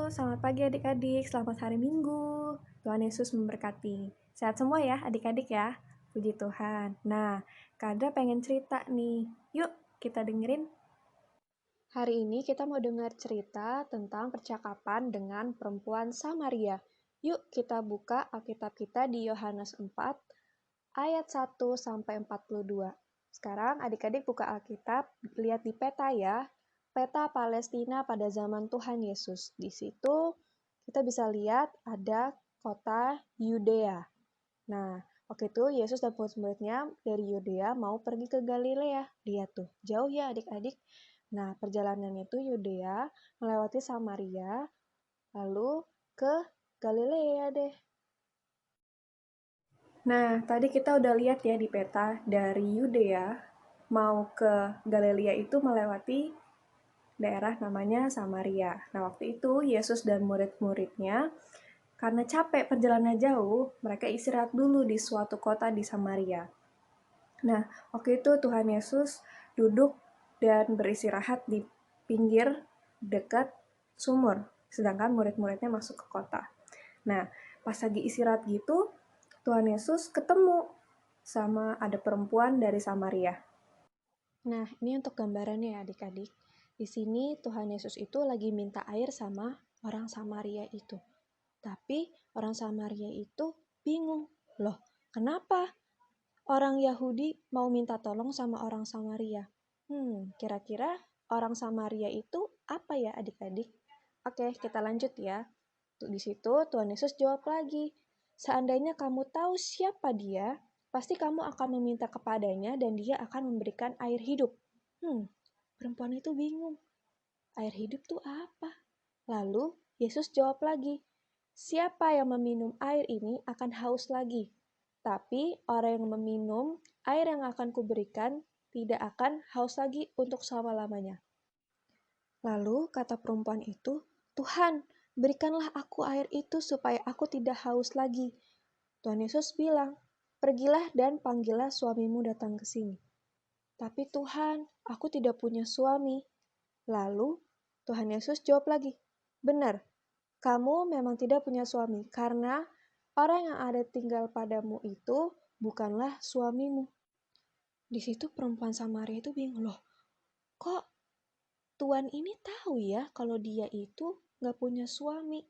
selamat pagi adik-adik, selamat hari Minggu. Tuhan Yesus memberkati. Sehat semua ya adik-adik ya, puji Tuhan. Nah, Kadra pengen cerita nih, yuk kita dengerin. Hari ini kita mau dengar cerita tentang percakapan dengan perempuan Samaria. Yuk kita buka Alkitab kita di Yohanes 4, ayat 1-42. Sekarang adik-adik buka Alkitab, lihat di peta ya. Peta Palestina pada zaman Tuhan Yesus. Di situ kita bisa lihat ada kota Yudea. Nah, waktu itu Yesus dan murid-muridnya dari Yudea mau pergi ke Galilea. Lihat tuh, jauh ya adik-adik. Nah, perjalanannya itu Yudea, melewati Samaria, lalu ke Galilea deh. Nah, tadi kita udah lihat ya di peta dari Yudea mau ke Galilea itu melewati daerah namanya Samaria. Nah, waktu itu Yesus dan murid-muridnya karena capek perjalanan jauh, mereka istirahat dulu di suatu kota di Samaria. Nah, waktu itu Tuhan Yesus duduk dan beristirahat di pinggir dekat sumur, sedangkan murid-muridnya masuk ke kota. Nah, pas lagi istirahat gitu, Tuhan Yesus ketemu sama ada perempuan dari Samaria. Nah, ini untuk gambarannya ya adik-adik. Di sini Tuhan Yesus itu lagi minta air sama orang Samaria itu. Tapi orang Samaria itu bingung. Loh, kenapa orang Yahudi mau minta tolong sama orang Samaria? Kira-kira orang Samaria itu apa ya adik-adik? Oke, kita lanjut ya. Di situ Tuhan Yesus jawab lagi. Seandainya kamu tahu siapa dia, pasti kamu akan meminta kepadanya dan dia akan memberikan air hidup. Perempuan itu bingung. Air hidup tuh apa? Lalu Yesus jawab lagi, siapa yang meminum air ini akan haus lagi. Tapi orang yang meminum air yang akan kuberikan tidak akan haus lagi untuk selama-lamanya. Lalu kata perempuan itu, Tuhan, berikanlah aku air itu supaya aku tidak haus lagi. Tuhan Yesus bilang, pergilah dan panggillah suamimu datang ke sini. Tapi Tuhan, aku tidak punya suami. Lalu Tuhan Yesus jawab lagi, benar, kamu memang tidak punya suami karena orang yang ada tinggal padamu itu bukanlah suamimu. Di situ perempuan Samaria itu bingung, loh, kok Tuhan ini tahu ya kalau dia itu nggak punya suami?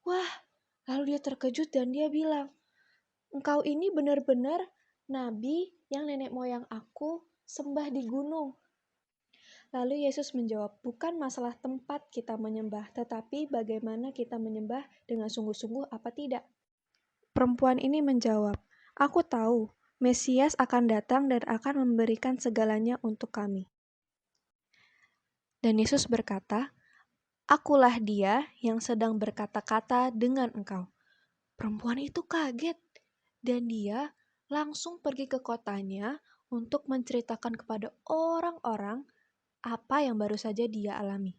Wah, lalu dia terkejut dan dia bilang, engkau ini benar-benar nabi yang nenek moyang aku sembah di gunung. Lalu Yesus menjawab, bukan masalah tempat kita menyembah, tetapi bagaimana kita menyembah dengan sungguh-sungguh apa tidak. Perempuan ini menjawab, aku tahu, Mesias akan datang dan akan memberikan segalanya untuk kami. Dan Yesus berkata, akulah dia yang sedang berkata-kata dengan engkau. Perempuan itu kaget, dan dia langsung pergi ke kotanya untuk menceritakan kepada orang-orang apa yang baru saja dia alami.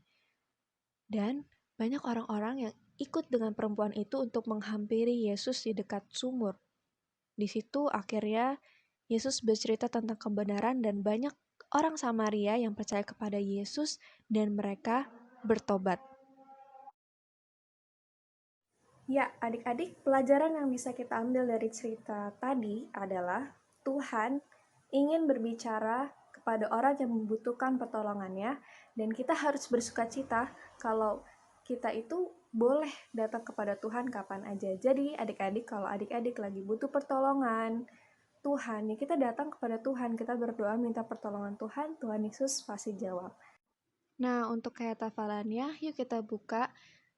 Dan banyak orang-orang yang ikut dengan perempuan itu untuk menghampiri Yesus di dekat sumur. Di situ akhirnya Yesus bercerita tentang kebenaran dan banyak orang Samaria yang percaya kepada Yesus dan mereka bertobat. Ya, adik-adik, pelajaran yang bisa kita ambil dari cerita tadi adalah Tuhan ingin berbicara kepada orang yang membutuhkan pertolongannya, dan kita harus bersukacita kalau kita itu boleh datang kepada Tuhan kapan aja. Jadi adik-adik, kalau adik-adik lagi butuh pertolongan Tuhan, ya kita datang kepada Tuhan, kita berdoa minta pertolongan Tuhan, Tuhan Yesus pasti jawab. Nah, untuk kayak hafalannya, yuk kita buka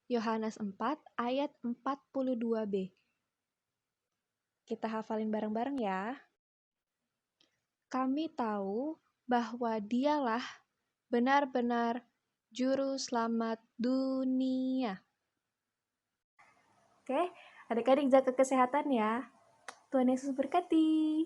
Yohanes 4 ayat 42b. Kita hafalin bareng-bareng ya. Kami tahu bahwa dialah benar-benar juru selamat dunia. Oke, adik-adik jaga kesehatan ya. Tuhan Yesus berkati.